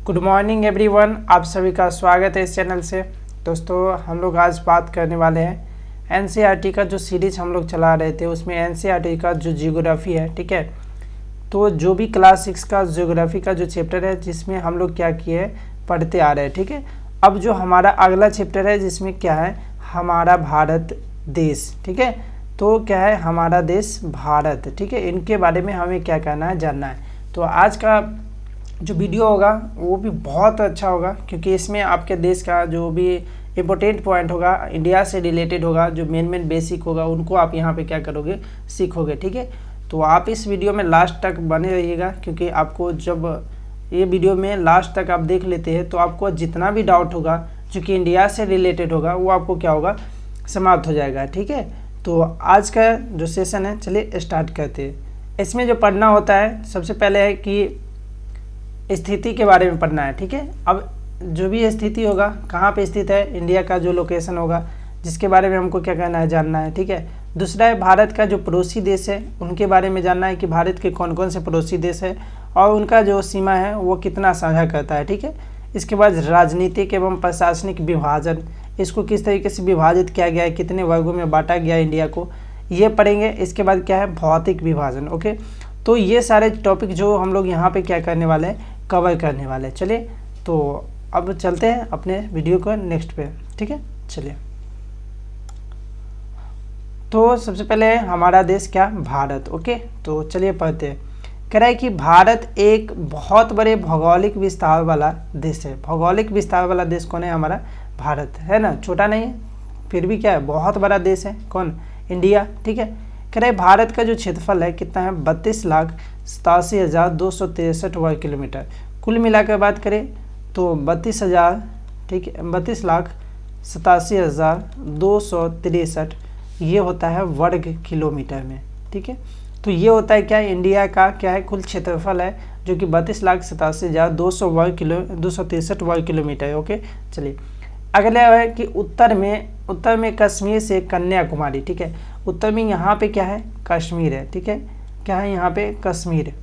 Good morning everyone, आप सभी का स्वागत है इस चैनल से। दोस्तों, हम लोग आज बात करने वाले हैं एनसीईआरटी का जो सीरीज हम लोग चला रहे थे उसमें एनसीईआरटी का जो जियोग्राफी है, ठीक है। तो जो भी क्लास 6 का जियोग्राफी का जो चैप्टर है जिसमें हम लोग क्या किए पढ़ते आ रहे हैं, ठीक है। अब जो हमारा अगला चैप्टर है जिसमें क्या है हमारा भारत देश, ठीक है। तो क्या है हमारा देश भारत, ठीक है। इनके बारे में हमें क्या करना है, जानना है। तो आज का जो वीडियो होगा वो भी बहुत अच्छा होगा क्योंकि इसमें आपके देश का जो भी इम्पोर्टेंट पॉइंट होगा, इंडिया से रिलेटेड होगा, जो मेन बेसिक होगा उनको आप यहाँ पे क्या करोगे, सीखोगे, ठीक है। तो आप इस वीडियो में लास्ट तक बने रहिएगा क्योंकि आपको जब ये वीडियो में लास्ट तक आप देख लेते हैं तो आपको जितना भी डाउट होगा जो कि इंडिया से रिलेटेड होगा वो आपको क्या होगा, समाप्त हो जाएगा, ठीक है। तो आज का जो सेशन है चलिए स्टार्ट करते हैं। इसमें जो पढ़ना होता है सबसे पहले है कि स्थिति के बारे में पढ़ना है, ठीक है। अब जो भी स्थिति होगा कहाँ पे स्थित है, इंडिया का जो लोकेशन होगा जिसके बारे में हमको क्या करना है, जानना है, ठीक है। दूसरा है भारत का जो पड़ोसी देश है उनके बारे में जानना है कि भारत के कौन कौन से पड़ोसी देश है और उनका जो सीमा है वो कितना साझा करता है, ठीक है। इसके बाद राजनीतिक एवं प्रशासनिक विभाजन, इसको किस तरीके से विभाजित किया गया है, कितने वर्गों में बांटा गया है इंडिया को, ये पढ़ेंगे। इसके बाद क्या है भौतिक विभाजन, ओके। तो ये सारे टॉपिक जो हम लोग यहाँ पे क्या करने वाले हैं, कवर करने वाले हैं। चलिए तो अब चलते हैं अपने वीडियो को नेक्स्ट पे, ठीक है। चलिए तो सबसे पहले हमारा देश क्या, भारत, ओके। तो चलिए पढ़ते हैं। कह रहा है कि भारत एक बहुत बड़े भौगोलिक विस्तार वाला देश है। भौगोलिक विस्तार वाला देश कौन है, हमारा भारत है ना, छोटा नहीं है फिर भी क्या है बहुत बड़ा देश है, कौन, इंडिया, ठीक है। कह रहे भारत का जो क्षेत्रफल है कितना है, 32,87,263 वर्ग किलोमीटर। कुल मिलाकर बात करें तो 32,000, ठीक है, 32,87,263 ये होता है वर्ग किलोमीटर में, ठीक है। तो ये होता है क्या, इंडिया का क्या है कुल क्षेत्रफल है जो कि 32,87,263 वर्ग किलोमीटर है, ओके। चलिए अगला है कि उत्तर में कश्मीर से कन्याकुमारी, ठीक है। उत्तर में यहाँ पे क्या है, कश्मीर है, ठीक है। क्या है यहाँ पे कश्मीर,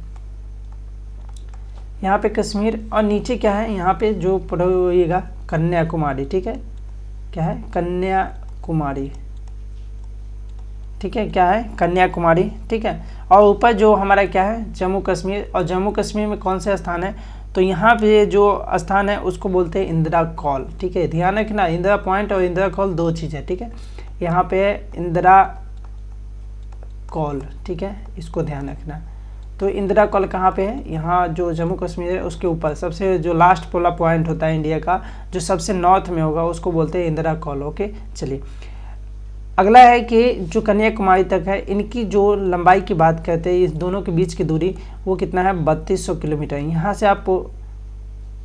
यहाँ पे कश्मीर, और नीचे क्या है यहाँ पे जो पढ़ेगा कन्याकुमारी, ठीक है। क्या है कन्याकुमारी, ठीक है। क्या है कन्याकुमारी, ठीक है। और ऊपर जो हमारा क्या है जम्मू कश्मीर, और जम्मू कश्मीर में कौन से स्थान है, तो यहाँ पे जो स्थान है उसको बोलते हैं इंदिरा कॉल, ठीक है। ध्यान रखना इंदिरा पॉइंट और इंदिरा कॉल दो चीज़ है, ठीक है। यहाँ पे इंदिरा कॉल, ठीक है, इसको ध्यान रखना। तो इंदिरा कॉल कहाँ पे है, यहाँ जो जम्मू कश्मीर है उसके ऊपर सबसे जो लास्ट वाला पॉइंट होता है इंडिया का जो सबसे नॉर्थ में होगा उसको बोलते हैं इंदिरा कॉल, ओके। चलिए अगला है कि जो कन्याकुमारी तक है इनकी जो लंबाई की बात करते हैं, इस दोनों के बीच की दूरी वो कितना है 3200 किलोमीटर। यहाँ से आप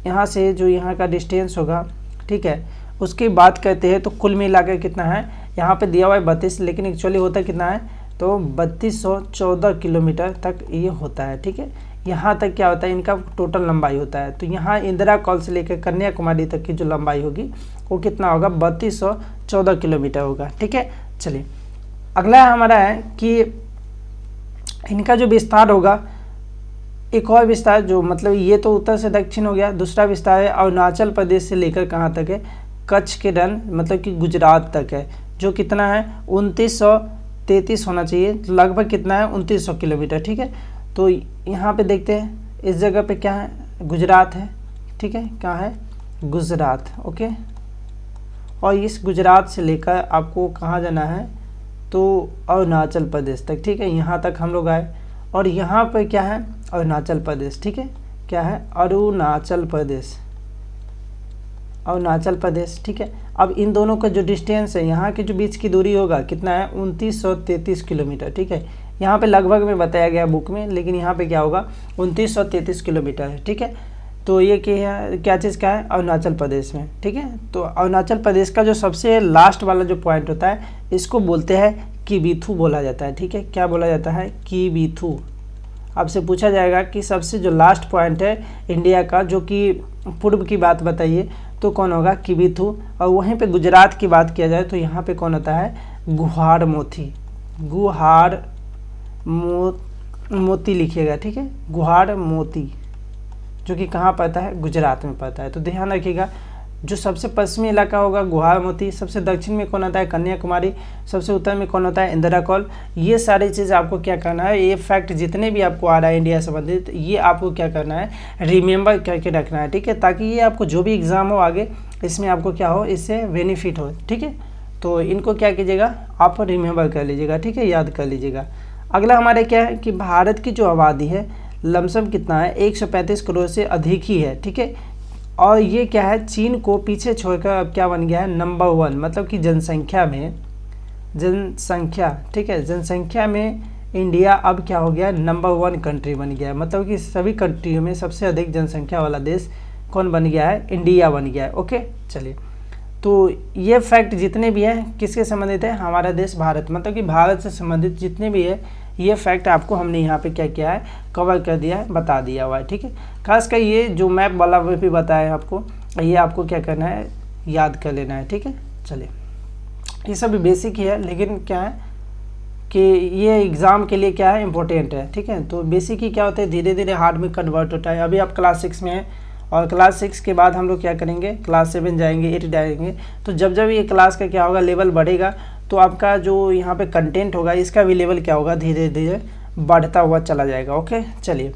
यहाँ से जो यहाँ का डिस्टेंस होगा, ठीक है, उसकी बात करते हैं तो कुल मिलाकर कितना है, यहाँ पे दिया हुआ है 32 लेकिन एक्चुअली होता कितना है, तो 3214 किलोमीटर तक ये होता है, ठीक है। यहाँ तक क्या होता है इनका टोटल लंबाई होता है। तो यहाँ इंदिरा कॉल से लेकर कन्याकुमारी तक की जो लंबाई होगी वो कितना होगा 3214 किलोमीटर होगा, ठीक है। चलिए अगला हमारा है कि इनका जो विस्तार होगा, एक और विस्तार जो मतलब ये तो उत्तर से दक्षिण हो गया, दूसरा विस्तार है अरुणाचल प्रदेश से लेकर कहाँ तक है, कच्छ के रण मतलब कि गुजरात तक है, जो कितना है 2933 होना चाहिए, तो लगभग कितना है 2900 किलोमीटर, ठीक है। तो यहाँ पे देखते हैं इस जगह पे क्या है, गुजरात है, ठीक है। क्या है गुजरात, ओके। और इस गुजरात से लेकर आपको कहाँ जाना है, तो अरुणाचल प्रदेश तक, ठीक है। यहाँ तक हम लोग आए और यहाँ पे क्या है अरुणाचल प्रदेश, ठीक है। क्या है अरुणाचल प्रदेश, अरुणाचल प्रदेश, ठीक है। अब इन दोनों का जो डिस्टेंस है यहाँ के जो बीच की दूरी होगा कितना है 2933 किलोमीटर, ठीक है। यहाँ पे लगभग में बताया गया बुक में, लेकिन यहाँ पे क्या होगा 2933 किलोमीटर है, ठीक है। तो ये क्या चीज़ का है, अरुणाचल प्रदेश में, ठीक है। तो अरुणाचल प्रदेश का जो सबसे लास्ट वाला जो पॉइंट होता है इसको बोलते हैं किबीथू बोला जाता है, ठीक है। क्या बोला जाता है, किबीथू। आपसे पूछा जाएगा कि सबसे जो लास्ट पॉइंट है इंडिया का जो कि पूर्व की बात बताइए तो कौन होगा, किबीथू। और वहीं पे गुजरात की बात किया जाए तो यहाँ पे कौन होता है, गुहार मोती, मोती लिखिएगा, ठीक है, गुहार मोती, जो कि कहाँ पड़ता है, गुजरात में पड़ता है। तो ध्यान रखिएगा, जो सबसे पश्चिमी इलाका होगा गुवाहाटी, सबसे दक्षिण में कौन होता है, कन्याकुमारी, सबसे उत्तर में कौन होता है, इंदिरा कॉल। ये सारी चीज़ आपको क्या करना है, ये फैक्ट जितने भी आपको आ रहा है इंडिया से संबंधित, ये आपको क्या करना है, रिमेंबर करके रखना है, ठीक है, ताकि ये आपको जो भी एग्ज़ाम हो आगे इसमें आपको क्या हो, इससे बेनिफिट हो, ठीक है। तो इनको क्या कीजिएगा, आप रिमेंबर कर लीजिएगा, ठीक है, याद कर लीजिएगा। अगला हमारे क्या है कि भारत की जो आबादी है लमसम कितना है, 135 करोड़ से अधिक ही है, ठीक है। और ये क्या है, चीन को पीछे छोड़कर अब क्या बन गया है, नंबर 1, मतलब कि जनसंख्या में, जनसंख्या, ठीक है, जनसंख्या में इंडिया अब क्या हो गया, नंबर 1 कंट्री बन गया है। मतलब कि सभी कंट्रियों में सबसे अधिक जनसंख्या वाला देश कौन बन गया है, इंडिया बन गया है। ओके, चलिए, तो ये फैक्ट जितने भी हैं किसके संबंधित है, हमारा देश भारत, मतलब कि भारत से संबंधित जितने भी है ये फैक्ट आपको हमने यहाँ पे क्या किया है, कवर कर दिया है, बता दिया हुआ है, ठीक है। खासकर ये जो मैप वाला भी बताया है आपको, ये आपको क्या करना है, याद कर लेना है, ठीक है। चलिए, ये सब बेसिक ही है, लेकिन क्या है कि ये एग्ज़ाम के लिए क्या है, इंपॉर्टेंट है, ठीक है। तो बेसिक ही क्या होता है, धीरे धीरे हार्ड में कन्वर्ट होता है। अभी आप क्लास 6 में हैं और क्लास 6 के बाद हम लोग क्या करेंगे, क्लास 7 जाएंगे, 8 जाएंगे। तो जब जब ये क्लास का क्या होगा, लेवल बढ़ेगा, तो आपका जो यहाँ पे कंटेंट होगा इसका भी लेवल क्या होगा, धीरे धीरे बढ़ता हुआ चला जाएगा। ओके, चलिए,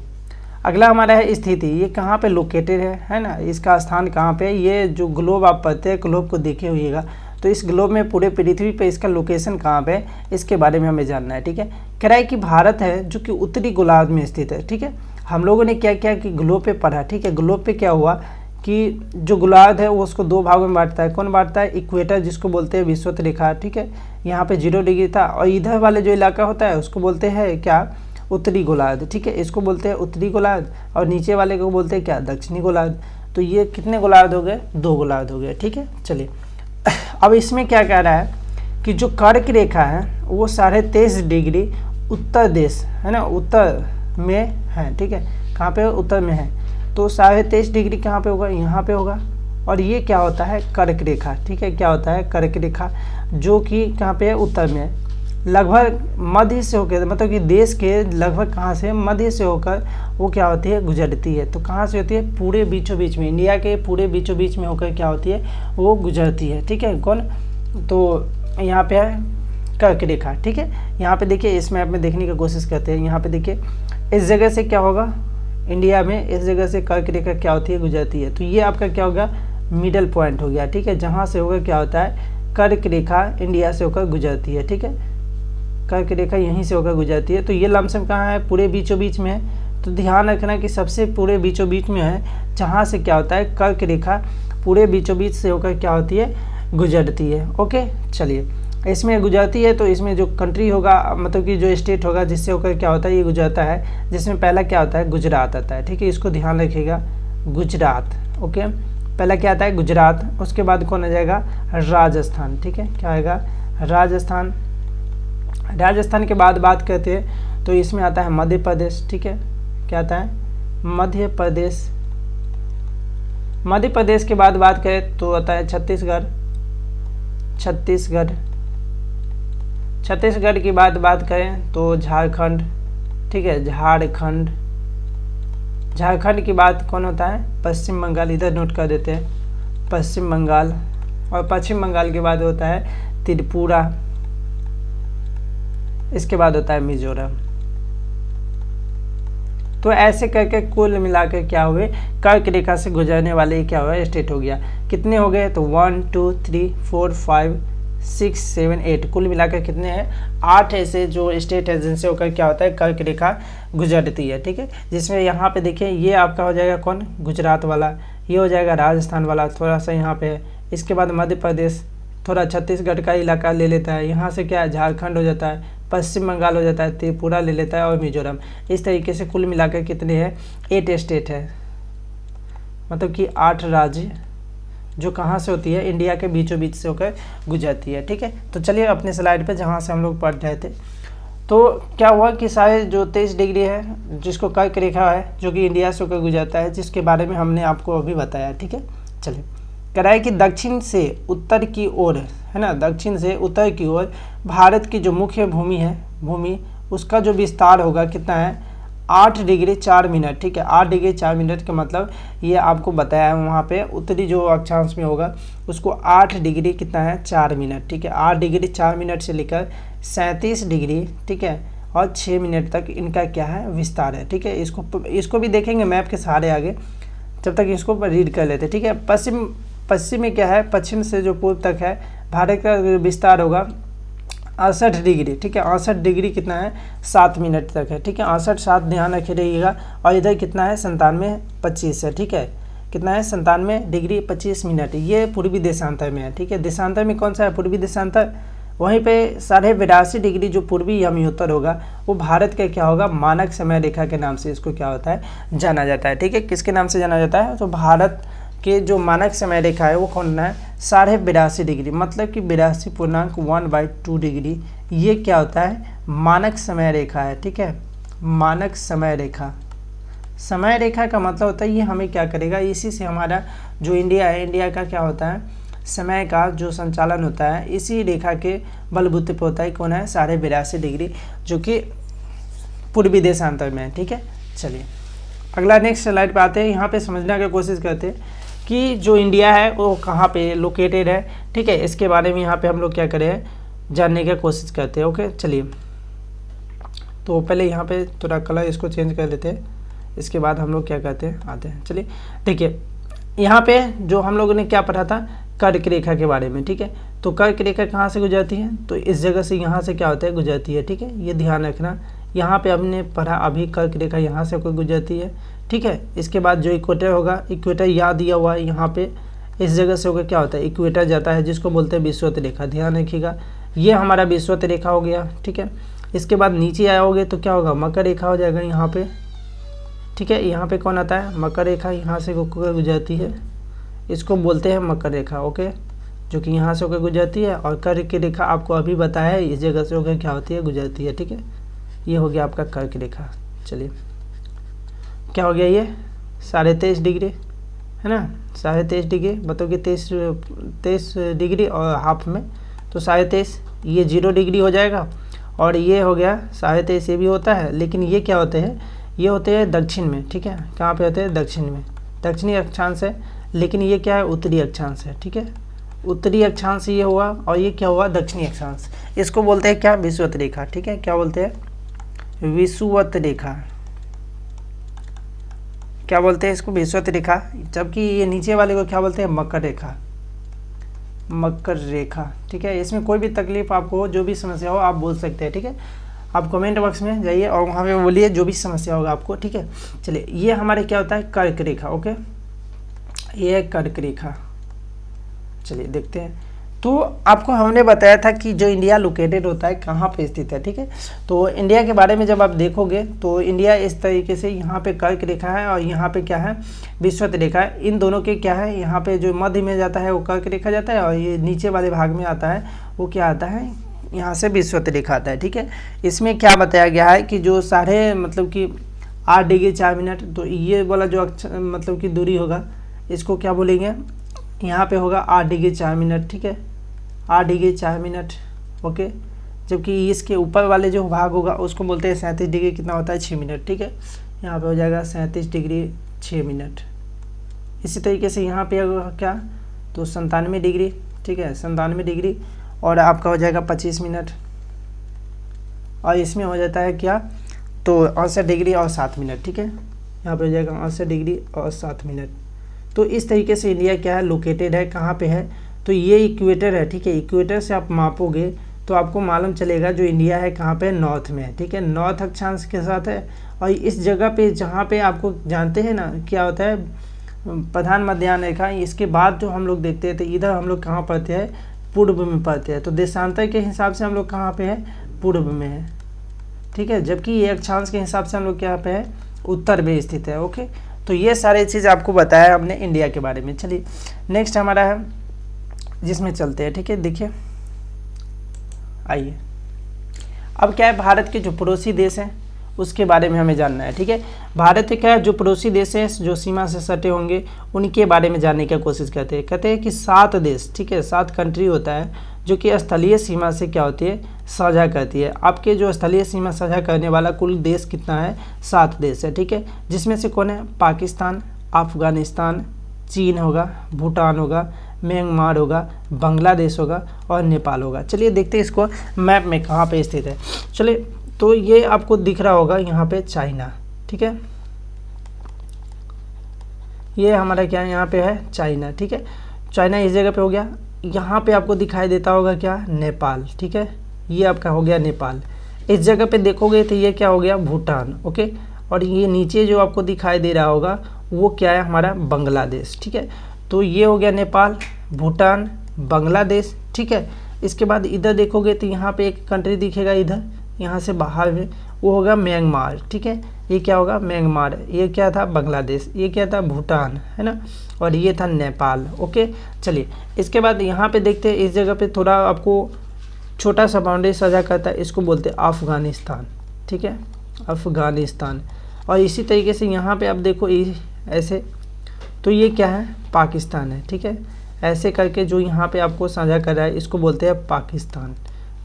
अगला हमारा है स्थिति। ये कहाँ पे लोकेटेड है ना, इसका स्थान कहाँ पे है। ये जो ग्लोब आप पढ़ते हैं, ग्लोब को देखे हुईगा, तो इस ग्लोब में पूरे पृथ्वी पे इसका लोकेशन कहाँ पे है, इसके बारे में हमें जानना है, ठीक है। कह रहा है कि भारत है जो कि उत्तरी गोलार्ध में स्थित है, ठीक है। हम लोगों ने क्या किया कि ग्लोब पे पढ़ा, ठीक है। ग्लोब पे क्या हुआ कि जो गोलार्ध है वो उसको 2 भागों में बांटता है। कौन बांटता है, इक्वेटर जिसको बोलते हैं विषुवत रेखा, ठीक है, यहाँ पे 0 डिग्री था, और इधर वाले जो इलाका होता है उसको बोलते हैं क्या, उत्तरी गोलार्ध, ठीक है, इसको बोलते हैं उत्तरी गोलार्ध, और नीचे वाले को बोलते हैं क्या, दक्षिणी गोलार्ध। तो ये कितने गोलार्ध हो गए, 2 गोलार्ध हो गए, ठीक है। चलिए, अब इसमें क्या कह रहा है कि जो कर्क रेखा है वो 23.5 डिग्री उत्तर देश है ना, उत्तर में है, ठीक है। कहाँ पे, उत्तर में है, तो 23.5 डिग्री कहाँ पे होगा, यहाँ पे होगा। और ये क्या होता है, कर्क रेखा, ठीक है, क्या होता है, कर्क रेखा, जो कि कहाँ पे है, उत्तर में है। लगभग मध्य से होकर, मतलब कि देश के लगभग कहाँ से, मध्य से होकर वो क्या होती है, गुजरती है। तो कहाँ से होती है, पूरे बीचों बीच में, इंडिया के पूरे बीचों बीच में होकर क्या होती है, वो गुजरती है, ठीक है। कौन, तो यहाँ पे है कर्क रेखा, ठीक है। यहाँ पे देखिए, इस मैप में देखने की कोशिश करते हैं। यहाँ पे देखिए, इस जगह से क्या होगा, इंडिया में इस जगह से कर्क रेखा क्या होती है, गुजरती है। तो ये आपका क्या होगा, मिडल पॉइंट हो गया, ठीक है, जहाँ से होगा क्या होता है, कर्क रेखा इंडिया से होकर गुजरती है, ठीक है। कर्क रेखा यहीं से होकर गुजरती है। तो ये लमसम कहाँ है, पूरे बीचों बीच में है। तो ध्यान रखना कि सबसे पूरे बीचों बीच में है, जहाँ से क्या होता है, कर्क रेखा पूरे बीचों बीच से होकर क्या होती है, गुजरती है। ओके, चलिए, इसमें गुजरती है तो इसमें जो कंट्री होगा, मतलब कि जो स्टेट होगा जिससे होकर क्या होता है, ये गुजरता है, जिसमें पहला क्या होता है, गुजरात आता है, ठीक है। इसको ध्यान रखिएगा, गुजरात। ओके, पहला क्या आता है, गुजरात, उसके बाद कौन आ जाएगा, राजस्थान, ठीक है, क्या आएगा, राजस्थान। राजस्थान के बाद बात करते हैं तो इसमें आता है मध्य प्रदेश, ठीक है, क्या आता है, मध्य प्रदेश। मध्य प्रदेश के बाद बात करें तो आता है छत्तीसगढ़, छत्तीसगढ़। छत्तीसगढ़ की बात करें तो झारखंड, ठीक है, झारखंड। झारखंड की बात कौन होता है, पश्चिम बंगाल, इधर नोट कर देते हैं, पश्चिम बंगाल। और पश्चिम बंगाल के बाद होता है त्रिपुरा, इसके बाद होता है मिजोरम। तो ऐसे करके कुल मिलाकर क्या हुए, कर्क रेखा से गुजरने वाले क्या हुआ, स्टेट हो गया। कितने हो गए, तो 1 2 3 4 5 6 7 8, कुल मिलाकर कितने हैं, 8 ऐसे जो स्टेट है जिनसे होकर क्या होता है, कर्क रेखा गुजरती है, ठीक है। जिसमें यहाँ पे देखिए, ये आपका हो जाएगा कौन, गुजरात वाला, ये हो जाएगा राजस्थान वाला, थोड़ा सा यहाँ पे है। इसके बाद मध्य प्रदेश, थोड़ा छत्तीसगढ़ का इलाका ले लेता है, यहाँ से क्या है, झारखंड हो जाता है, पश्चिम बंगाल हो जाता है, त्रिपुरा ले लेता है, और मिजोरम। इस तरीके से कुल मिलाकर कितने हैं, 8 स्टेट है, मतलब कि 8 राज्य जो कहाँ से होती है, इंडिया के बीचों बीच से होकर गुजरती है, ठीक है। तो चलिए अपने स्लाइड पे जहाँ से हम लोग पढ़ रहे थे, तो क्या हुआ कि सारे जो 23 डिग्री है जिसको कर्क रेखा है, जो कि इंडिया से होकर गुजरता है, जिसके बारे में हमने आपको अभी बताया, ठीक है। चलिए, कह रहा है कि दक्षिण से उत्तर की ओर है ना, दक्षिण से उत्तर की ओर भारत की जो मुख्य भूमि है, भूमि उसका जो विस्तार होगा कितना है, 8°4', ठीक है। 8°4' का मतलब ये आपको बताया है वहाँ पे उत्तरी जो अक्षांश में होगा उसको 8 डिग्री कितना है 4', ठीक है। 8°4' से लेकर 37 डिग्री, ठीक है, और 6 मिनट तक इनका क्या है विस्तार है, ठीक है। इसको भी देखेंगे मैप के सहारे आगे, जब तक इसको रीड कर लेते, ठीक है। पश्चिम में क्या है, पश्चिम से जो पूर्व तक है भारत का विस्तार होगा 68 डिग्री, ठीक है। 68 डिग्री कितना है 7 मिनट तक है, ठीक है। 68 ध्यान रखे रहिएगा। और इधर कितना है 97.25 है, ठीक है। कितना है 97°25'। ये पूर्वी देशांतर में है, ठीक है। देशांतर में कौन सा है पूर्वी देशांतर, वहीं पे 82.5 डिग्री जो पूर्वी यमयोत्तर होगा वो भारत का क्या होगा मानक समय रेखा के नाम से इसको क्या होता है जाना जाता है, ठीक है। किसके नाम से जाना जाता है, तो भारत के जो मानक समय रेखा है वो कौन है 82.5 डिग्री, मतलब कि 82.1/2 डिग्री, ये क्या होता है मानक समय रेखा है, ठीक है। मानक समय रेखा, समय रेखा का मतलब होता है ये हमें क्या करेगा, इसी से हमारा जो इंडिया है, इंडिया का क्या होता है समय का जो संचालन होता है इसी रेखा के बलबूते पे होता है। कौन है 82.5 डिग्री, जो कि पूर्वी देशांतर में है, ठीक है। चलिए अगला नेक्स्ट स्लाइड पे आते हैं। यहाँ पे समझने की कोशिश करते हैं कि जो इंडिया है वो कहाँ पे लोकेटेड है, ठीक है। इसके बारे में यहाँ पे हम लोग क्या करें जानने की कोशिश करते हैं। ओके चलिए, तो पहले यहाँ पे थोड़ा कलर इसको चेंज कर लेते हैं, इसके बाद हम लोग क्या करते हैं आते हैं। चलिए देखिए यहाँ पे जो हम लोगों ने क्या पढ़ा था कर्क रेखा के बारे में, ठीक है। तो कर्क रेखा कहाँ से गुजरती है, तो इस जगह से यहाँ से क्या होता है गुजरती है, ठीक है। ये ध्यान रखना, यहाँ पे हमने पढ़ा अभी कर्क रेखा यहाँ से कोई गुजरती है, ठीक है। इसके बाद जो इक्वेटर होगा, इक्वेटर याद दिया हुआ है यहाँ पे, इस जगह से होकर क्या होता है इक्वेटर जाता है जिसको बोलते हैं विषुवत रेखा, ध्यान रखिएगा। ये हमारा विषुवत रेखा हो गया, ठीक है। इसके बाद नीचे आओगे तो क्या होगा मकर रेखा हो जाएगा यहाँ पे, ठीक है। यहाँ पे कौन आता है मकर रेखा, यहाँ से होकर गुजरती है, इसको बोलते हैं मकर रेखा, ओके, जो कि यहाँ से होकर गुजरती है। और कर्क की रेखा आपको अभी बताया है इस जगह से होकर क्या होती है गुजरती है, ठीक है। ये हो गया आपका कर्क रेखा। चलिए क्या हो गया ये 23.5 डिग्री है ना, 23.5 डिग्री मतलब कि 23 डिग्री और हाफ में तो 23.5, ये 0 डिग्री हो जाएगा। और ये हो गया 23.5, ये भी होता है, लेकिन ये क्या होते हैं ये होते हैं दक्षिण में, ठीक है। कहाँ पे होते हैं दक्षिण में, दक्षिणी अक्षांश है, लेकिन ये क्या है उत्तरी अक्षांश है, ठीक है। उत्तरी अक्षांश ये हुआ और ये क्या हुआ दक्षिणी अक्षांश, इसको बोलते हैं क्या विषुवत रेखा, ठीक है। क्या बोलते हैं विषुवत रेखा, क्या बोलते हैं इसको विषुवत रेखा। जबकि ये नीचे वाले को क्या बोलते हैं मकर रेखा, मकर रेखा, ठीक है। इसमें कोई भी तकलीफ आपको हो, जो भी समस्या हो आप बोल सकते हैं, ठीक है। आप कमेंट बॉक्स में जाइए और वहाँ पे बोलिए जो भी समस्या होगा आपको, ठीक है। चलिए ये हमारे क्या होता है कर्क रेखा, ओके, ये है कर्क रेखा। चलिए देखते हैं, तो आपको हमने बताया था कि जो इंडिया लोकेटेड होता है कहाँ पे स्थित है, ठीक है। तो इंडिया के बारे में जब आप देखोगे तो इंडिया इस तरीके से यहाँ पे कर्क रेखा है और यहाँ पे क्या है विषुवत रेखा है। इन दोनों के क्या है यहाँ पे जो मध्य में जाता है वो कर्क रेखा जाता है और ये नीचे वाले भाग में आता है वो क्या आता है यहाँ से विषुवत रेखा आता है, ठीक है। इसमें क्या बताया गया है कि जो मतलब कि 8 डिग्री 4 मिनट, तो ये वाला जो मतलब कि दूरी होगा इसको क्या बोलेंगे यहाँ पे होगा 8 डिग्री 4 मिनट, ठीक है। 8 डिग्री 4 मिनट, ओके। जबकि इसके ऊपर वाले जो भाग होगा उसको बोलते हैं 37 डिग्री कितना होता है 6 मिनट, ठीक है। यहाँ पे हो जाएगा 37 डिग्री 6 मिनट। इसी तरीके से यहाँ पे होगा क्या तो 97 डिग्री, ठीक है, 97 डिग्री और आपका हो जाएगा 25 मिनट। और इसमें हो जाता है क्या तो 68 डिग्री और 7 मिनट, ठीक है। यहाँ पे हो जाएगा 68 डिग्री और 7 मिनट। तो इस तरीके से इंडिया क्या है लोकेटेड है, कहाँ पे है तो ये इक्वेटर है, ठीक है। इक्वेटर से आप मापोगे तो आपको मालूम चलेगा जो इंडिया है कहाँ पे नॉर्थ में है, ठीक है, नॉर्थ अक्षांश के साथ है। और इस जगह पे जहाँ पे आपको जानते हैं ना क्या होता है प्रधान मध्याह्न रेखा, इसके बाद जो हम लोग देखते हैं तो इधर हम लोग कहाँ पढ़ते हैं पूर्व में पढ़ते हैं। तो देशांतर के हिसाब से हम लोग कहाँ पे है पूर्व में है, ठीक है। जबकि ये अक्षांश के हिसाब से हम लोग क्या पे है उत्तर में स्थित है, ओके। तो ये सारे चीज़ आपको बताया हमने इंडिया के बारे में। चलिए नेक्स्ट हमारा है जिसमें चलते हैं, ठीक है। देखिए आइए अब क्या है भारत के जो पड़ोसी देश हैं उसके बारे में हमें जानना है, ठीक है। भारत के क्या जो पड़ोसी देश हैं जो सीमा से सटे होंगे उनके बारे में जानने की कोशिश करते हैं। कहते हैं कि 7 देश, ठीक है, 7 कंट्री होता है जो कि स्थलीय सीमा से क्या होती है, साझा करती है। आपके जो स्थलीय सीमा साझा करने वाला कुल देश कितना है, 7 देश है, ठीक है। जिसमें से कौन है, पाकिस्तान, अफगानिस्तान, चीन होगा, भूटान होगा, म्यांमार होगा, बांग्लादेश होगा और नेपाल होगा। चलिए देखते हैं इसको मैप में कहाँ पे स्थित है। चलिए तो ये आपको दिख रहा होगा यहाँ पे चाइना, ठीक है। ये हमारा क्या है, यहाँ पे है चाइना, ठीक है। चाइना इस जगह पे हो गया। यहाँ पे आपको दिखाई देता होगा क्या, नेपाल, ठीक है। ये आपका हो गया नेपाल। इस जगह पे देखोगे तो ये क्या हो गया, भूटान, ओके। और ये नीचे जो आपको दिखाई दे रहा होगा वो क्या है, हमारा बांग्लादेश, ठीक है। तो ये हो गया नेपाल, भूटान, बांग्लादेश, ठीक है। इसके बाद इधर देखोगे तो यहाँ पे एक कंट्री दिखेगा इधर, यहाँ से बाहर में, वो होगा म्यांमार, ठीक है। ये क्या होगा, म्यांमार। ये क्या था, बांग्लादेश। ये क्या था, भूटान, है ना। और ये था नेपाल, ओके। चलिए इसके बाद यहाँ पे देखते हैं, इस जगह पे थोड़ा आपको छोटा सा बाउंड्री साझा करता है, इसको बोलते हैं अफगानिस्तान, ठीक है, अफगानिस्तान। और इसी तरीके से यहाँ पे आप देखो ऐसे, तो ये क्या है, पाकिस्तान है, ठीक है। ऐसे करके जो यहाँ पे आपको साझा कर रहा है इसको बोलते हैं पाकिस्तान,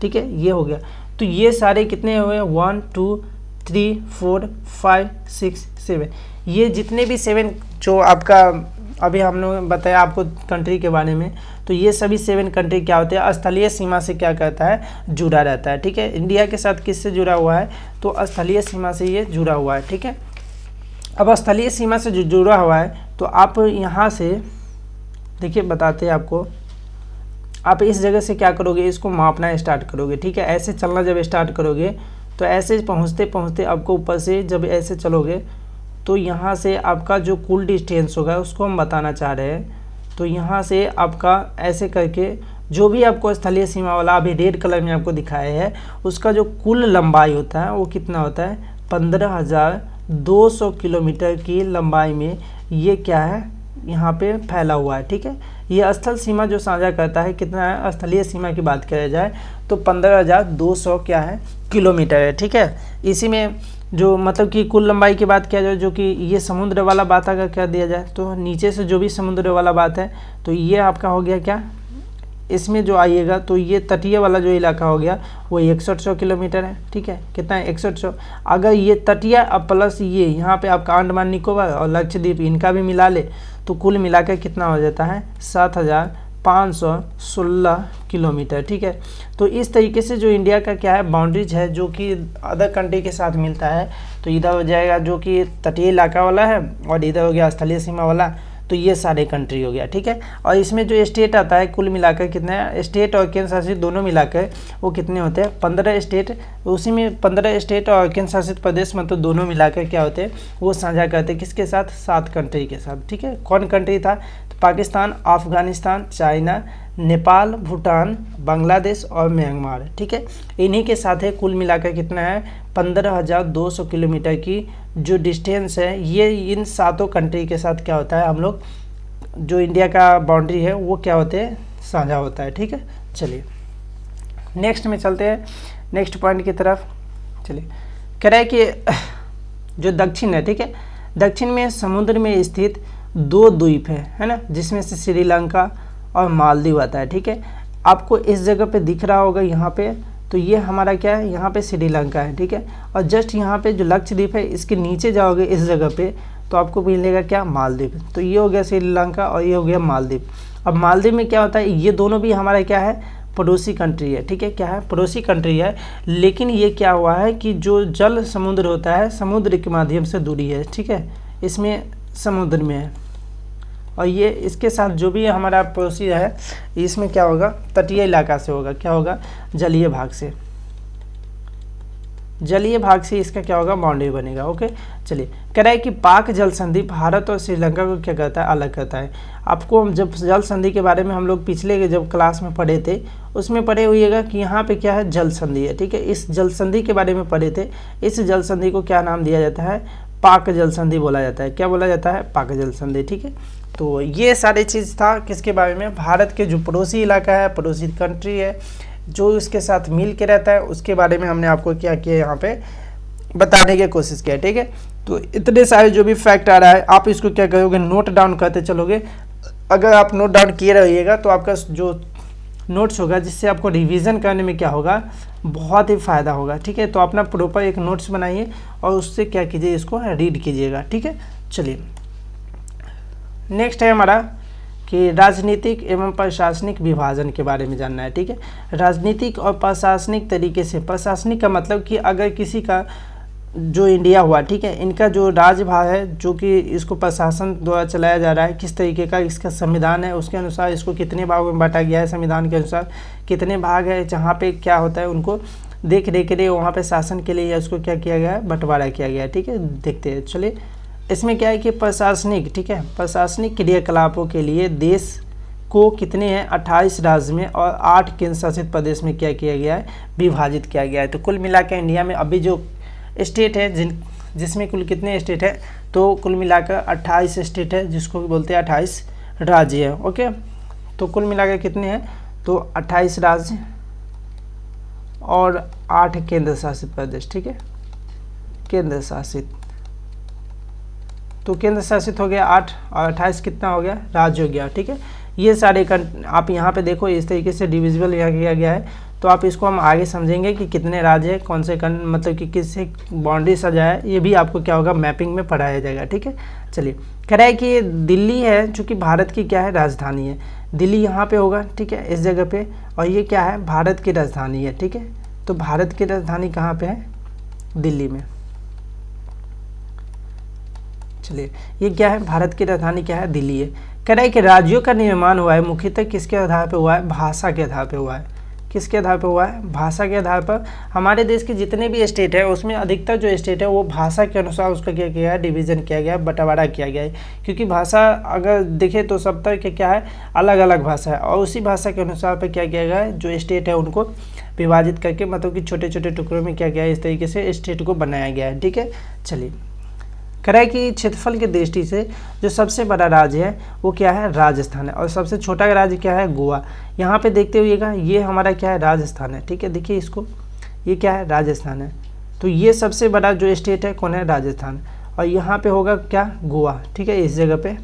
ठीक है। ये हो गया। तो ये सारे कितने हुए, 1 2 3 4 5 6 7, ये जितने भी 7 जो आपका अभी हम लोग बताया आपको कंट्री के बारे में, तो ये सभी 7 कंट्री क्या होते हैं, स्थलीय सीमा से क्या करता है, जुड़ा रहता है, ठीक है। इंडिया के साथ किससे जुड़ा हुआ है, तो स्थलीय सीमा से ये जुड़ा हुआ है, ठीक है। अब स्थलीय सीमा से जो जुड़ा हुआ है, तो आप यहाँ से देखिए बताते हैं आपको, आप इस जगह से क्या करोगे, इसको मापना स्टार्ट करोगे, ठीक है। ऐसे चलना जब स्टार्ट करोगे तो ऐसे पहुँचते पहुँचते आपको ऊपर से जब ऐसे चलोगे तो यहाँ से आपका जो कुल डिस्टेंस होगा उसको हम बताना चाह रहे हैं। तो यहाँ से आपका ऐसे करके जो भी आपको स्थलीय सीमा वाला अभी रेड कलर में आपको दिखाया है, उसका जो कुल लंबाई होता है वो कितना होता है, 15,200 किलोमीटर की लंबाई में ये क्या है, यहाँ पे फैला हुआ है, ठीक है। ये स्थल सीमा जो साझा करता है कितना है, स्थलीय सीमा की बात करा जाए तो 15,200 क्या है, किलोमीटर है, ठीक है। इसी में जो मतलब कि कुल लंबाई की बात किया जाए, जो कि ये समुद्र वाला बात अगर क्या दिया जाए, तो नीचे से जो भी समुद्र वाला बात है, तो ये आपका हो गया क्या, इसमें जो आइएगा तो ये तटीय वाला जो इलाका हो गया वो 6100 किलोमीटर है, ठीक है। कितना है, 6100। अगर ये तटीय अब प्लस ये यहाँ पे आपका अंडमान निकोबार और लक्षद्वीप इनका भी मिला ले तो कुल मिलाकर कितना हो जाता है, 7516 किलोमीटर, ठीक है। तो इस तरीके से जो इंडिया का क्या है, बाउंड्रीज है जो कि अदर कंट्री के साथ मिलता है। तो इधर हो जाएगा जो कि तटीय इलाका वाला है और इधर हो गया स्थलीय सीमा वाला, तो ये सारे कंट्री हो गया, ठीक है। और इसमें जो स्टेट आता है कुल मिलाकर कितना है, स्टेट और केंद्र शासित दोनों मिलाकर वो कितने होते हैं, 15 स्टेट। उसी में 15 स्टेट और केंद्र शासित प्रदेश मतलब दोनों मिलाकर क्या होते हैं, वो साझा करते हैं किसके साथ, 7 कंट्री के साथ, ठीक है। कौन कंट्री था, तो पाकिस्तान, अफगानिस्तान, चाइना, नेपाल, भूटान, बांग्लादेश और म्यांमार, ठीक है। इन्हीं के साथ है कुल मिलाकर कितना है, 15,200 किलोमीटर की जो डिस्टेंस है, ये इन 7 कंट्री के साथ क्या होता है, हम लोग जो इंडिया का बाउंड्री है वो क्या होते हैं, साझा होता है, ठीक है। चलिए नेक्स्ट में चलते हैं, नेक्स्ट पॉइंट की तरफ। चलिए कह रहा है कि जो दक्षिण है, ठीक है, दक्षिण में समुद्र में स्थित 2 द्वीप है ना, जिसमें से श्रीलंका और मालदीव आता है, ठीक है। आपको इस जगह पे दिख रहा होगा यहाँ पे, तो ये हमारा क्या है, यहाँ पे श्रीलंका है, ठीक है। और जस्ट यहाँ पे जो लक्षद्वीप है इसके नीचे जाओगे इस जगह पे तो आपको मिलेगा क्या, मालदीव। तो ये हो गया श्रीलंका और ये हो गया मालदीव। अब मालदीव में क्या होता है, ये दोनों भी हमारा क्या है, पड़ोसी कंट्री है, ठीक है। क्या है, पड़ोसी कंट्री है, लेकिन ये क्या हुआ है कि जो जल समुद्र होता है, समुद्र के माध्यम से दूरी है, ठीक है, इसमें समुद्र में है। और ये इसके साथ जो भी हमारा पड़ोसी है इसमें क्या होगा, तटीय इलाका से होगा, क्या होगा, जलीय भाग से, जलीय भाग से इसका क्या होगा, बाउंड्री बनेगा, ओके। चलिए कह रहा है कि पाक जल संधि भारत और श्रीलंका को क्या करता है, अलग करता है। आपको जब जल संधि के बारे में हम लोग पिछले के जब क्लास में पढ़े थे उसमें पढ़े हुएगा कि यहाँ पे क्या है, जल संधि है, ठीक है। इस जल संधि के बारे में पढ़े थे। इस जल संधि को क्या नाम दिया जाता है, पाक जल संधि बोला जाता है। क्या बोला जाता है, पाक जल संधि, ठीक है। तो ये सारी चीज़ था किसके बारे में, भारत के जो पड़ोसी इलाका है, पड़ोसी कंट्री है, जो उसके साथ मिल के रहता है, उसके बारे में हमने आपको क्या किया यहाँ पे बताने की कोशिश किया, ठीक है। तो इतने सारे जो भी फैक्ट आ रहा है आप इसको क्या करोगे, नोट डाउन करते चलोगे। अगर आप नोट डाउन किए रहिएगा तो आपका जो नोट्स होगा, जिससे आपको रिवीजन करने में क्या होगा, बहुत ही फ़ायदा होगा। ठीक है, तो अपना प्रॉपर एक नोट्स बनाइए और उससे क्या कीजिए, इसको रीड कीजिएगा। ठीक है, चलिए नेक्स्ट है हमारा कि राजनीतिक एवं प्रशासनिक विभाजन के बारे में जानना है। ठीक है, राजनीतिक और प्रशासनिक तरीके से, प्रशासनिक का मतलब कि अगर किसी का जो इंडिया हुआ, ठीक है, इनका जो राज्यभार है जो कि इसको प्रशासन द्वारा चलाया जा रहा है, किस तरीके का इसका संविधान है, उसके अनुसार इसको कितने भागों में बांटा गया है, संविधान के अनुसार कितने भाग है, जहाँ पे क्या होता है उनको देख रेख के लिए, वहाँ पे शासन के लिए उसको क्या किया गया है, बंटवारा किया गया है। ठीक है, देखते हैं। चलिए इसमें क्या है कि प्रशासनिक, ठीक है, प्रशासनिक क्रियाकलापों के लिए देश को कितने हैं, 28 राज्य में और 8 केंद्र शासित प्रदेश में क्या किया गया है, विभाजित किया गया है। तो कुल मिलाकर इंडिया में अभी जो स्टेट है जिसमें कुल कितने स्टेट है, तो कुल मिलाकर 28 स्टेट है, जिसको बोलते हैं 28 राज्य है। ओके, तो कुल मिलाकर कितने हैं, तो 28 राज्य और 8 केंद्र शासित प्रदेश। ठीक है, केंद्र शासित, तो केंद्र शासित हो गया 8 और 28 कितना हो गया, राज्य हो गया। ठीक है, ये सारे आप यहाँ पे देखो इस तरीके से डिविजिबल यहाँ किया गया है। तो आप इसको हम आगे समझेंगे कि कितने राज्य है, कौन से मतलब कि किससे बाउंड्री सजा है, ये भी आपको क्या होगा, मैपिंग में पढ़ाया जाएगा। ठीक है, चलिए कह रहा है कि ये दिल्ली है, चूँकि भारत की क्या है, राजधानी है, दिल्ली यहाँ पे होगा। ठीक है, इस जगह पे, और ये क्या है, भारत की राजधानी है। ठीक है, तो भारत की राजधानी कहाँ पे है, दिल्ली में। चलिए ये क्या है, भारत की राजधानी क्या है, दिल्ली है। कह रहा है कि राज्यों का निर्माण हुआ है मुख्यतः किसके आधार पर हुआ है, भाषा के आधार पर हुआ है। किसके आधार पर हुआ है, भाषा के आधार पर। हमारे देश के जितने भी स्टेट है उसमें अधिकतर जो स्टेट है वो भाषा के अनुसार उसका क्या किया है, डिवीज़न किया गया है, बंटवारा किया गया है। क्योंकि भाषा अगर देखें तो सब तरह के क्या है, अलग अलग भाषा है, और उसी भाषा के अनुसार पर क्या किया गया है, जो स्टेट है उनको विभाजित करके मतलब कि छोटे छोटे टुकड़ों में क्या किया है, इस तरीके से स्टेट को बनाया गया है। ठीक है, चलिए कह रहा है कि क्षेत्रफल की दृष्टि से जो सबसे बड़ा राज्य है वो क्या है, राजस्थान है, और सबसे छोटा राज्य क्या है, गोवा। यहाँ पे देखते हुएगा ये हमारा क्या है, राजस्थान है। ठीक है, देखिए इसको, ये क्या है, राजस्थान है। तो ये सबसे बड़ा जो स्टेट है कौन है, राजस्थान, और यहाँ पे होगा क्या, गोवा। ठीक है, इस जगह पे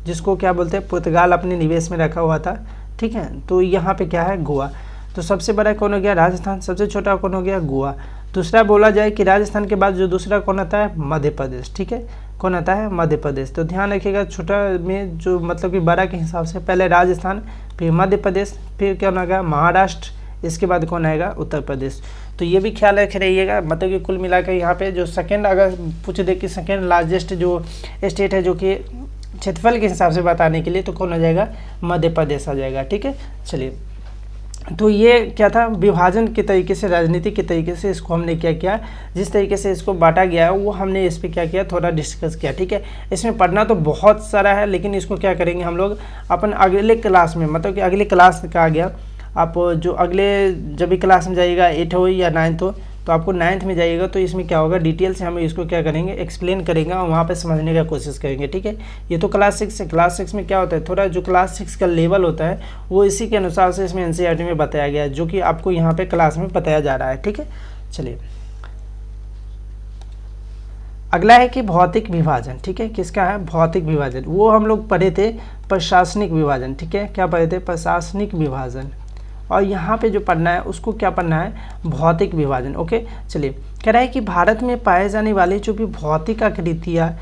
जिसको क्या बोलते हैं, पुर्तगाल अपने निवेश में रखा हुआ था। ठीक है, तो यहाँ पे क्या है, गोवा। तो सबसे बड़ा कौन हो गया, राजस्थान, सबसे छोटा कौन हो गया, गोवा। दूसरा बोला जाए कि राजस्थान के बाद जो दूसरा कौन आता है, मध्य प्रदेश। ठीक है, कौन आता है, मध्य प्रदेश। तो ध्यान रखिएगा, छोटा में जो मतलब कि बड़ा के हिसाब से पहले राजस्थान, फिर मध्य प्रदेश, फिर क्या आएगा, महाराष्ट्र, इसके बाद कौन आएगा, उत्तर प्रदेश। तो ये भी ख्याल रख रहिएगा, मतलब कि कुल मिलाकर यहाँ पे जो सेकेंड अगर पूछ दे कि सेकेंड लार्जेस्ट जो स्टेट है जो कि क्षेत्रफल के हिसाब से बताने के लिए, तो कौन आ जाएगा, मध्य प्रदेश आ जाएगा। ठीक है, चलिए तो ये क्या था, विभाजन के तरीके से, राजनीति के तरीके से इसको हमने क्या किया, जिस तरीके से इसको बांटा गया है वो हमने इस पर क्या किया, थोड़ा डिस्कस किया। ठीक है, इसमें पढ़ना तो बहुत सारा है, लेकिन इसको क्या करेंगे हम लोग अपन अगले क्लास में, मतलब कि अगले क्लास का आ गया, आप जो अगले जब भी क्लास में जाइएगा 8 हो या 9th हो, तो आपको 9th में जाइएगा तो इसमें क्या होगा, डिटेल से हम इसको क्या करेंगे, एक्सप्लेन करेंगे और वहाँ पे समझने का कोशिश करेंगे। ठीक है, ये तो क्लास 6 है। क्लास 6 में क्या होता है, थोड़ा जो क्लास 6 का लेवल होता है वो इसी के अनुसार से इसमें NCERT में बताया गया है, जो कि आपको यहाँ पे क्लास में बताया जा रहा है। ठीक है, चलिए अगला है कि भौतिक विभाजन। ठीक है, किसका है, भौतिक विभाजन। वो हम लोग पढ़े थे प्रशासनिक विभाजन। ठीक है, क्या पढ़े थे, प्रशासनिक विभाजन, और यहाँ पे जो पढ़ना है उसको क्या पढ़ना है, भौतिक विभाजन। ओके, चलिए कह रहा है कि भारत में पाए जाने वाले जो भी भौतिक आकृतियाँ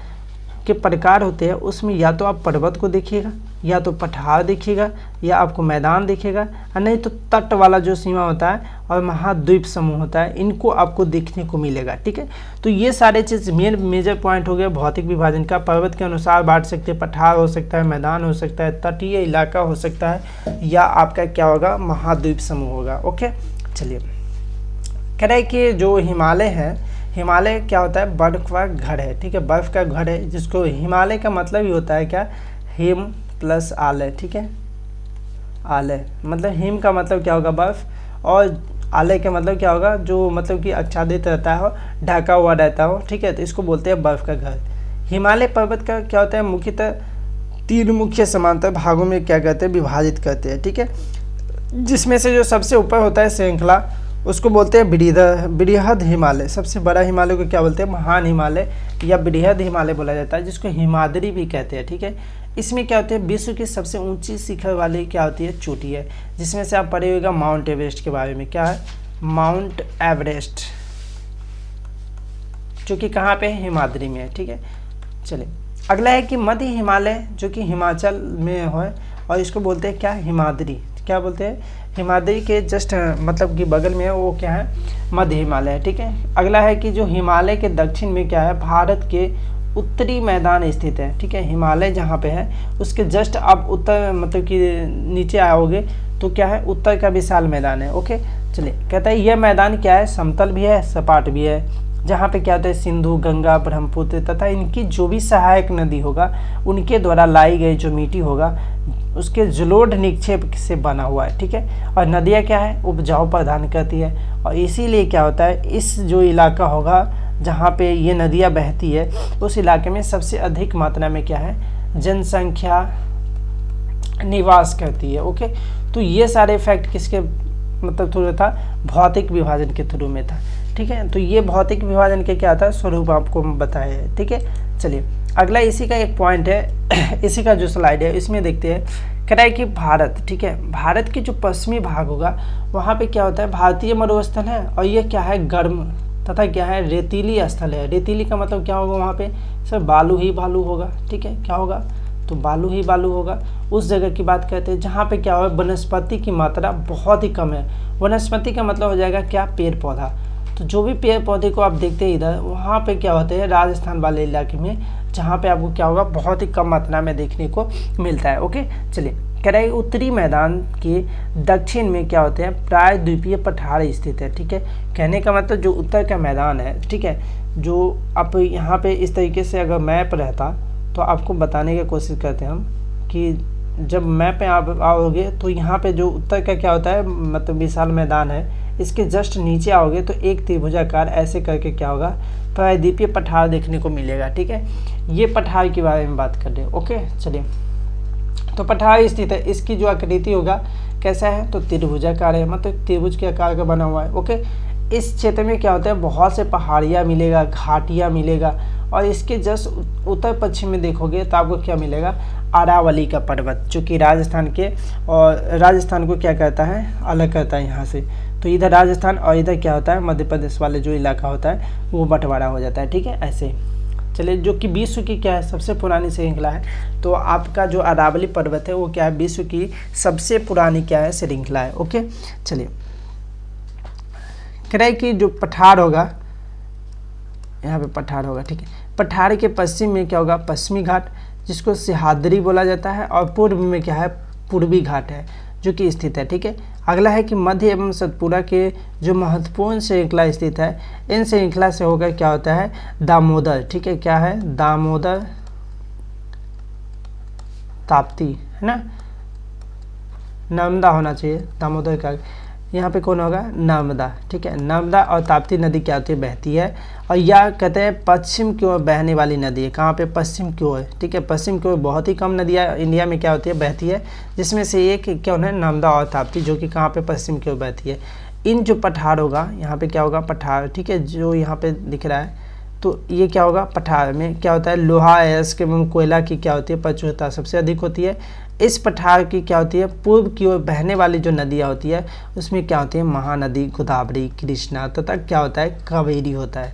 के प्रकार होते हैं उसमें या तो आप पर्वत को देखिएगा, या तो पठार देखिएगा, या आपको मैदान दिखेगा, और नहीं तो तट वाला जो सीमा होता है और महाद्वीप समूह होता है, इनको आपको देखने को मिलेगा। ठीक है, तो ये सारे चीज़ मेजर पॉइंट हो गया भौतिक विभाजन का। पर्वत के अनुसार बांट सकते हैं, पठार हो सकता है, मैदान हो सकता है, तटीय इलाका हो सकता है, या आपका क्या होगा, महाद्वीप समूह होगा। ओके, चलिए कह रहा है कि जो हिमालय है, हिमालय क्या होता है, बर्फ का घर है। ठीक है, बर्फ़ का घर है, जिसको हिमालय का मतलब ही होता है क्या, हिम प्लस आलय। ठीक है, आलय मतलब हिम का मतलब क्या होगा, बर्फ़, और आलय का मतलब क्या होगा, जो मतलब कि आच्छादित रहता है, ढका हुआ रहता हो। ठीक है, तो इसको बोलते हैं बर्फ़ का घर। हिमालय पर्वत का क्या होता है, मुख्यतः 3 मुख्य समांतर भागों में क्या कहते हैं, विभाजित करते हैं। ठीक है, जिसमें से जो सबसे ऊपर होता है श्रृंखला, उसको बोलते हैं बृहद हिमालय। सबसे बड़ा हिमालय को क्या बोलते हैं, महान हिमालय या बृहद हिमालय बोला जाता है, जिसको हिमाद्री भी कहते हैं। ठीक है, इसमें क्या होती है, विश्व की सबसे ऊंची शिखर वाली क्या होती है, चोटी है, जिसमें से आप पढ़े होगा माउंट एवरेस्ट के बारे में। क्या है, माउंट एवरेस्ट, जो कि कहाँ पे है, हिमाद्री में है। ठीक है, चलिए अगला है कि मध्य हिमालय, जो कि हिमाचल में है और इसको बोलते हैं क्या, हिमाद्री। क्या बोलते हैं, हिमाद्री के जस्ट मतलब कि बगल में है वो क्या है, मध्य हिमालय है। ठीक है, अगला है कि जो हिमालय के दक्षिण में क्या है, भारत के उत्तरी मैदान स्थित है। ठीक है, हिमालय जहाँ पे है उसके जस्ट आप उत्तर मतलब कि नीचे आओगे तो क्या है, उत्तर का विशाल मैदान है। ओके, चलिए कहता है यह मैदान क्या है, समतल भी है सपाट भी है, जहाँ पे क्या होता है, सिंधु, गंगा, ब्रह्मपुत्र तथा इनकी जो भी सहायक नदी होगा उनके द्वारा लाई गई जो मिट्टी होगा उसके जलोढ़ निक्षेप से बना हुआ है। ठीक है, और नदियाँ क्या है, उपजाऊ प्रदान करती है, और इसीलिए क्या होता है, इस जो इलाका होगा जहाँ पे ये नदियाँ बहती है उस इलाके में सबसे अधिक मात्रा में क्या है, जनसंख्या निवास करती है। ओके, तो ये सारे फैक्ट किसके मतलब थ्रू था, भौतिक विभाजन के थ्रू में था। ठीक है, तो ये भौतिक विभाजन के क्या था, स्वरूप आपको बताया है। ठीक है, चलिए अगला इसी का एक पॉइंट है, इसी का जो स्लाइड है इसमें देखते हैं। कह रहा है कि भारत, ठीक है, भारत के जो पश्चिमी भाग होगा वहाँ पे क्या होता है, भारतीय मरुस्थल है और ये क्या है, गर्म तथा क्या है, रेतीली स्थल है। रेतीली का मतलब क्या होगा, वहाँ पे सर बालू ही बालू होगा। ठीक है, क्या होगा, तो बालू ही बालू होगा। उस जगह की बात करते हैं जहाँ पे क्या होगा, वनस्पति की मात्रा बहुत ही कम है। वनस्पति का मतलब हो जाएगा क्या, पेड़ पौधा। तो जो भी पेड़ पौधे को आप देखते हैं इधर, वहाँ पे क्या होते हैं, राजस्थान वाले इलाके में, जहाँ पे आपको क्या होगा, बहुत ही कम मात्रा में देखने को मिलता है। ओके, चलिए कह रहा है उत्तरी मैदान के दक्षिण में क्या होते हैं, प्रायद्वीपीय पठार स्थित है। ठीक है, कहने का मतलब जो उत्तर का मैदान है, ठीक है, जो आप यहाँ पे इस तरीके से अगर मैप रहता तो आपको बताने की कोशिश करते हैं हम कि जब मैप पे आप आओगे तो यहाँ पे जो उत्तर का क्या होता है, मतलब विशाल मैदान है, इसके जस्ट नीचे आओगे तो एक त्रिभुजाकार ऐसे करके क्या होगा, प्रायद्वीपीय पठार देखने को मिलेगा। ठीक है, ये पठार के बारे में बात कर रहे हैं। ओके, चलिए तो पठार स्थित है, इसकी जो आकृति होगा कैसा है, तो त्रिभुजाकार है, मतलब त्रिभुज के आकार का बना हुआ है। ओके, इस क्षेत्र में क्या होता है, बहुत से पहाड़ियाँ मिलेगा, घाटियाँ मिलेगा, और इसके जस्ट उत्तर पश्चिम में देखोगे तो आपको क्या मिलेगा, अरावली का पर्वत, जो कि राजस्थान के, और राजस्थान को क्या करता है, अलग करता है यहाँ से। तो इधर राजस्थान और इधर क्या होता है, मध्य प्रदेश वाले जो इलाका होता है वो बंटवारा हो जाता है। ठीक है, ऐसे चलिए, जो कि विश्व की क्या है, सबसे पुरानी श्रृंखला है। तो आपका जो अरावली पर्वत है वो क्या है, विश्व की सबसे पुरानी क्या है, श्रृंखला है। ओके, चलिए कह रहा है कि जो पठार होगा, यहाँ पे पठार होगा। ठीक है, पठार के पश्चिम में क्या होगा, पश्चिमी घाट, जिसको सिहाद्री बोला जाता है, और पूर्व में क्या है, पूर्वी घाट है जो कि स्थित है। ठीक है, अगला है कि मध्य एवं सतपुरा के जो महत्वपूर्ण श्रृंखला स्थित है, इन श्रृंखला से होकर क्या होता है, दामोदर। ठीक है, क्या है, दामोदर ताप्ती, है ना, नर्मदा होना चाहिए, दामोदर का यहाँ पे कौन होगा, नर्मदा। ठीक है, नर्मदा और ताप्ती नदी क्या होती है, बहती है, और यह कहते हैं पश्चिम की ओर बहने वाली नदी है। कहाँ पे, पश्चिम की ओर। ठीक है, पश्चिम की ओर बहुत ही कम नदियाँ इंडिया में क्या होती है, बहती है, जिसमें से एक क्या है, नर्मदा और ताप्ती, जो कि कहाँ पे, पश्चिम की ओर बहती है। इन जो पठार होगा, यहाँ पे क्या होगा, पठार। ठीक है, जो यहाँ पे दिख रहा है, तो ये क्या होगा, पठार में क्या होता है, लोहा, अयस्क एवं कोयला की क्या होती है, प्रचुरता सबसे अधिक होती है। इस पठार की क्या होती है, पूर्व की ओर बहने वाली जो नदियाँ होती है उसमें क्या होती है, महानदी, गोदावरी, कृष्णा तथा क्या होता है, कावेरी होता है।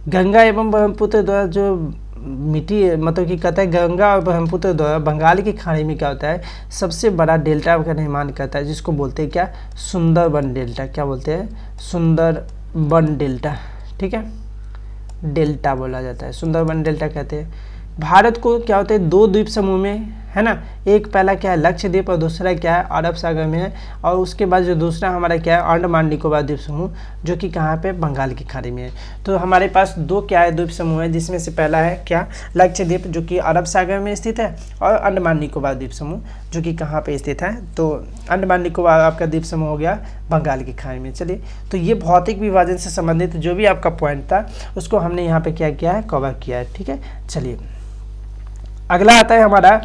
गंगा एवं ब्रह्मपुत्र द्वारा जो मिट्टी मतलब कि कहता है, गंगा और ब्रह्मपुत्र द्वारा बंगाल की खाड़ी में क्या होता है, सबसे बड़ा डेल्टा का निर्माण करता है, जिसको बोलते हैं क्या, सुंदरबन डेल्टा। क्या बोलते हैं, सुंदरबन डेल्टा। ठीक है, डेल्टा बोला जाता है, सुंदरबन डेल्टा कहते हैं। भारत को क्या होते हैं, दो द्वीप समूह में, है ना, एक पहला क्या है, लक्षद्वीप, और दूसरा क्या है, अरब सागर में है, और उसके बाद जो दूसरा हमारा क्या है, अंडमान निकोबार द्वीप समूह, जो कि कहाँ पे, बंगाल की खाड़ी में है। तो हमारे पास दो क्या है, द्वीप समूह है, जिसमें से पहला है क्या, लक्षद्वीप, जो कि अरब सागर में स्थित है, और अंडमान निकोबार द्वीप समूह, जो कि कहाँ पे स्थित है, तो अंडमान निकोबार आपका द्वीप समूह हो गया बंगाल की खाड़ी में। चलिए, तो ये भौतिक विभाजन से संबंधित जो भी आपका पॉइंट था उसको हमने यहाँ पे क्या किया है, कवर किया है। ठीक है, चलिए अगला आता है हमारा,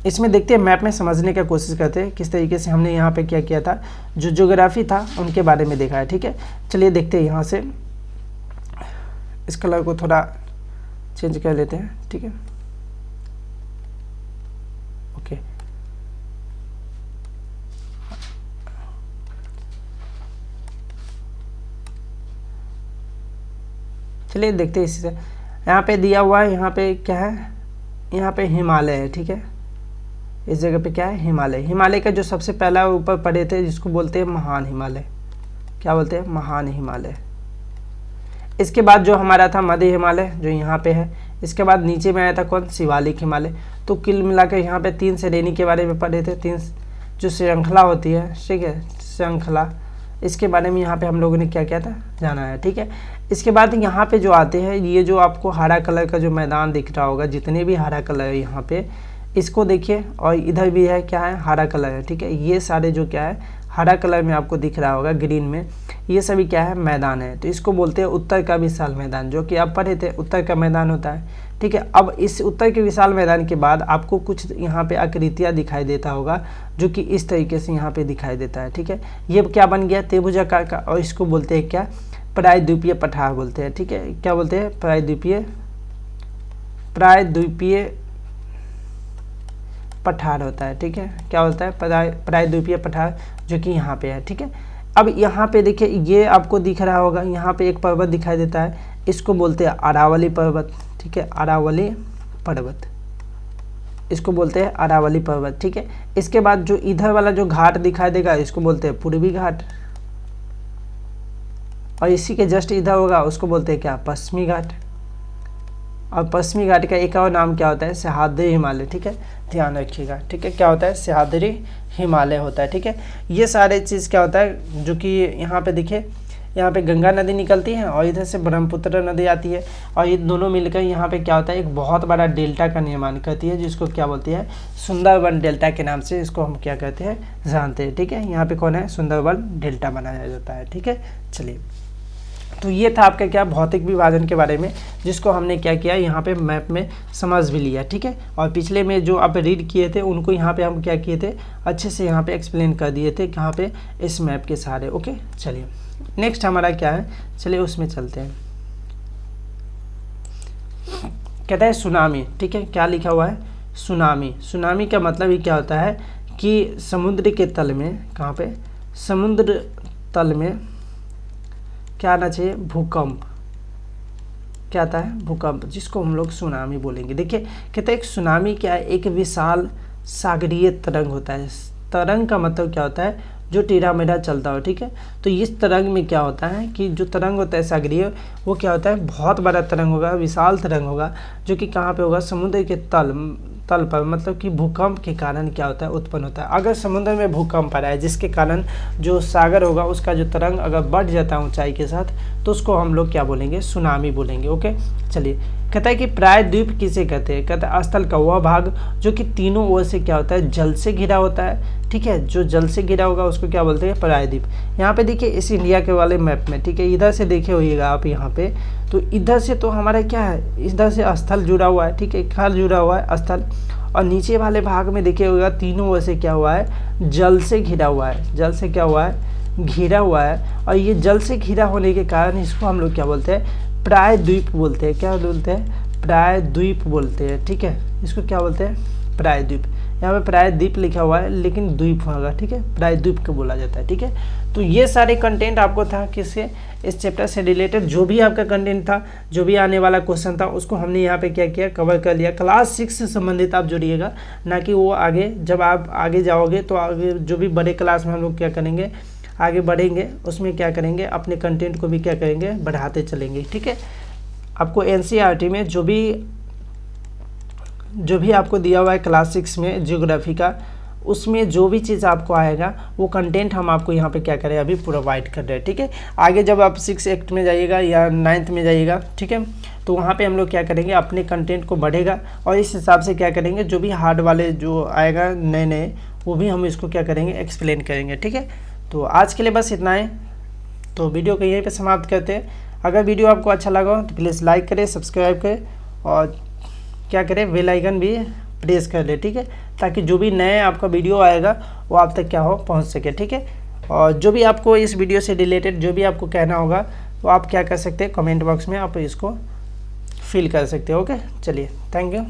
इसमें देखते हैं, मैप में समझने का कोशिश करते हैं किस तरीके से हमने यहाँ पे क्या किया था, जो ज्योग्राफी था उनके बारे में देखा है। ठीक है, चलिए देखते हैं, यहाँ से इस कलर को थोड़ा चेंज कर लेते हैं। ठीक है, चलिए देखते हैं इसी से। यहाँ पे दिया हुआ है, यहाँ पे क्या है, यहाँ पे हिमालय है, ठीक है। इस जगह पे क्या है, हिमालय। हिमालय का जो सबसे पहला ऊपर पड़े थे जिसको बोलते हैं महान हिमालय, क्या बोलते हैं, महान हिमालय। इसके बाद जो हमारा था मध्य हिमालय जो यहाँ पे है। इसके बाद नीचे में आया था कौन, शिवालिक हिमालय। तो कुल मिलाकर यहाँ पे 3 श्रेणी के बारे में पढ़े थे, 3 जो श्रृंखला होती है, ठीक है, श्रृंखला, इसके बारे में यहाँ पे हम लोगों ने क्या किया था, जाना है, ठीक है। इसके बाद यहाँ पे जो आते हैं, ये जो आपको हरा कलर का जो मैदान दिख रहा होगा, जितने भी हरा कलर है यहाँ पे, इसको देखिए, और इधर भी है क्या है, हरा कलर है, ठीक है। ये सारे जो क्या है हरा कलर में आपको दिख रहा होगा ग्रीन में, ये सभी क्या है, मैदान है। तो इसको बोलते हैं उत्तर का विशाल मैदान, जो कि आप पढ़े थे, उत्तर का मैदान होता है, ठीक है। अब इस उत्तर के विशाल मैदान के बाद आपको कुछ यहाँ पे आकृतियाँ दिखाई देता होगा, जो कि इस तरीके से यहाँ पे दिखाई देता है, ठीक है। ये क्या बन गया, त्रिभुजाकार का, और इसको बोलते हैं क्या, प्रायद्वीपीय पठार बोलते हैं, ठीक है। क्या बोलते हैं, प्रायद्वीपीय पठार होता है, ठीक है। क्या होता है, प्रायद्वीपीय पठार, जो कि यहाँ पे है, ठीक है। अब यहाँ पे देखिए, ये आपको दिख रहा होगा, यहाँ पे एक पर्वत दिखाई देता है, इसको बोलते हैं अरावली पर्वत, ठीक है, अरावली पर्वत, इसको बोलते हैं अरावली पर्वत, ठीक है। इसके बाद जो इधर वाला जो घाट दिखाई देगा, इसको बोलते हैं पूर्वी घाट, और इसी के जस्ट इधर होगा, उसको बोलते हैं क्या, पश्चिमी घाट। और पश्चिमी घाट का एक और नाम क्या होता है, सह्याद्री हिमालय, ठीक है, ध्यान रखिएगा, ठीक है। क्या होता है, सह्याद्री हिमालय होता है, ठीक है। ये सारे चीज़ क्या होता है, जो कि यहाँ पे देखिए, यहाँ पे गंगा नदी निकलती है और इधर से ब्रह्मपुत्र नदी आती है, और ये दोनों मिलकर यहाँ पे क्या होता है, एक बहुत बड़ा डेल्टा का निर्माण करती है, जिसको क्या बोलती है, सुंदरबन डेल्टा के नाम से इसको हम क्या कहते हैं, जानते हैं, ठीक है। यहाँ पे कौन है, सुंदरबन डेल्टा बनाया जाता है, ठीक है। चलिए, तो ये था आपका क्या, भौतिक विभाजन के बारे में, जिसको हमने क्या किया, यहाँ पे मैप में समझ भी लिया, ठीक है। और पिछले में जो आप रीड किए थे, उनको यहाँ पे हम क्या किए थे, अच्छे से यहाँ पे एक्सप्लेन कर दिए थे, कहाँ पे, इस मैप के सहारे, ओके। चलिए, नेक्स्ट हमारा क्या है, चलिए उसमें चलते हैं। कहता है सुनामी, ठीक है। क्या लिखा हुआ है, सुनामी। सुनामी का मतलब ही क्या होता है कि समुद्र के तल में, कहाँ पे, समुद्र तल में क्या आना चाहिए, भूकंप। क्या आता है, भूकंप, जिसको हम लोग सुनामी बोलेंगे। देखिए, कहते हैं एक सुनामी क्या है, एक विशाल सागरीय तरंग होता है। तरंग का मतलब क्या होता है, जो टेढ़ा मेढ़ा चलता हो, ठीक है। तो इस तरंग में क्या होता है कि जो तरंग होता है सागरीय, वो क्या होता है, बहुत बड़ा तरंग होगा, विशाल तरंग होगा, जो कि कहाँ पे होगा, समुद्र के तल पर, मतलब कि भूकंप के कारण क्या होता है, उत्पन्न होता है। अगर समुद्र में भूकंप आ रहा है, जिसके कारण जो सागर होगा, उसका जो तरंग अगर बढ़ जाता है ऊंचाई के साथ, तो उसको हम लोग क्या बोलेंगे, सुनामी बोलेंगे, ओके। चलिए, कहता है कि प्रायद्वीप किसे कहते हैं, कहता है स्थल का वह भाग जो कि तीनों ओर से क्या होता है, जल से घिरा होता है, ठीक है। जो जल से घिरा होगा उसको क्या बोलते हैं, प्रायद्वीप। यहाँ पे देखिए, इस इंडिया के वाले मैप में, ठीक है, इधर से देखे होइएगा आप यहाँ पे, तो इधर से तो हमारा क्या है, इधर से स्थल जुड़ा हुआ है, ठीक है, खाल जुड़ा हुआ है स्थल, और नीचे वाले भाग में देखिए होगा, तीनों ओर से क्या हुआ है, जल से घिरा हुआ है, जल से क्या हुआ है, घिरा हुआ है। और ये जल से घिरा होने के कारण इसको हम लोग क्या बोलते हैं, प्रायद्वीप बोलते हैं। क्या बोलते हैं, प्रायद्वीप बोलते हैं, ठीक है। इसको क्या बोलते हैं, प्रायद्वीप। यहाँ पे प्रायद्वीप लिखा हुआ है, लेकिन द्वीप होगा, ठीक है, प्रायद्वीप को बोला जाता है, ठीक है। तो ये सारे कंटेंट आपको था किससे, इस चैप्टर से रिलेटेड जो भी आपका कंटेंट था, जो भी आने वाला क्वेश्चन था, उसको हमने यहाँ पे क्या किया, कवर कर लिया। क्लास 6 से संबंधित आप जुड़िएगा, ना कि वो आगे, जब आप आगे जाओगे तो आगे जो भी बड़े क्लास में हम लोग क्या करेंगे, आगे बढ़ेंगे, उसमें क्या करेंगे, अपने कंटेंट को भी क्या करेंगे, बढ़ाते चलेंगे, ठीक है। आपको NCERT में जो भी आपको दिया हुआ है क्लास 6 में ज्योग्राफी का, उसमें जो भी चीज़ आपको आएगा, वो कंटेंट हम आपको यहाँ पे क्या करें, अभी प्रोवाइड कर रहे हैं, ठीक है। आगे जब आप 6 8 में जाइएगा या 9th में जाइएगा, ठीक है, तो वहाँ पे हम लोग क्या करेंगे, अपने कंटेंट को बढ़ेगा, और इस हिसाब से क्या करेंगे, जो भी हार्ड वाले जो आएगा नए, वो भी हम इसको क्या करेंगे, एक्सप्लेन करेंगे, ठीक है। तो आज के लिए बस इतना है, तो वीडियो को यहीं पर समाप्त करते हैं। अगर वीडियो आपको अच्छा लगा हो तो प्लीज़ लाइक करें, सब्सक्राइब करें, और क्या करें, बेल आइकन भी प्रेस कर ले, ठीक है, ताकि जो भी नए आपका वीडियो आएगा वो आप तक क्या हो, पहुंच सके, ठीक है। और जो भी आपको इस वीडियो से रिलेटेड जो भी आपको कहना होगा, तो आप क्या कर सकते हैं, कमेंट बॉक्स में आप इसको फिल कर सकते हो, ओके। चलिए, थैंक यू।